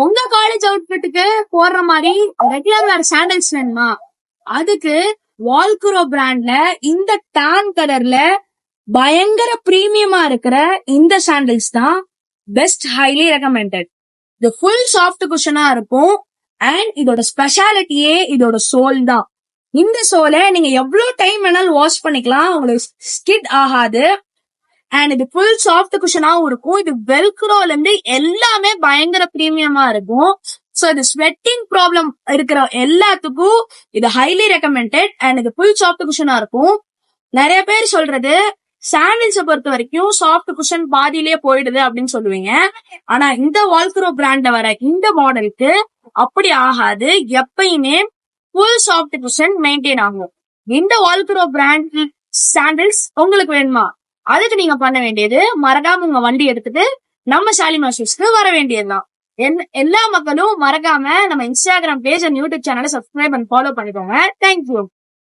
உங்க காலேஜ் அவுட்ஃபிட்டுக்கு போடுற மாதிரி ரெகுலர் வேர் சாண்டல்ஸ் வேணுமா? அதுக்கு வால்க்ரோ பிராண்ட்ல இந்த டான் கலர்ல பயங்கர பிரீமியமா இருக்கிற இந்த சாண்டல்ஸ் தான் பெஸ்ட், ஹைலி ரெக்கமெண்டட். இது ஃபுல் சாஃப்ட் குஷனா இருக்கும். அண்ட் இதோட ஸ்பெஷாலிட்டியே இதோட சோல் தான். இந்த சோலை நீங்க எவ்வளவு டைம் வேணாலும் வாஷ் பண்ணிக்கலாம், உங்களுக்கு ஸ்கிட் ஆகாது. அண்ட் இது ஃபுல் சாஃப்ட் குஷனாவும் இருக்கும். இது வெல்க்ரோல இருந்து எல்லாமே பயங்கர பிரீமியமா இருக்கும். சோ இது ஸ்வெட்டிங் ப்ராப்ளம் இருக்கிற எல்லாத்துக்கும் இது ஹைலி ரெக்கமெண்டட். அண்ட் இது ஃபுல் சாஃப்ட் குஷனா இருக்கும். நிறைய பேர் சொல்றது சாண்டில்ஸை பொறுத்த வரைக்கும் சாஃப்ட் குஷன் பாதியிலேயே போயிடுது அப்படின்னு சொல்லுவீங்க. ஆனா இந்த வால்க்ரோ பிராண்ட்ல வர இந்த மாடலுக்கு அப்படி ஆகாது. எப்பயுமே ஃபுல் சாஃப்ட் குஷன் மெயின்டைன் ஆகும். இந்த வால்க்ரோ பிராண்ட் சாண்டில்ஸ் உங்களுக்கு வேணுமா? அதுக்கு நீங்க பண்ண வேண்டியது, மறக்காம உங்க வண்டி எடுத்துட்டு நம்ம ஷாலிமார் ஷூஸ்க்கு வர வேண்டியதுதான். எல்லா மக்களும் மறக்காம நம்ம இன்ஸ்டாகிராம் பேஜ் அண்ட் யூடியூப் சேனலை சப்ஸ்கிரைப் அண்ட் ஃபாலோ பண்ணிக்கோங்க. தேங்க்யூ.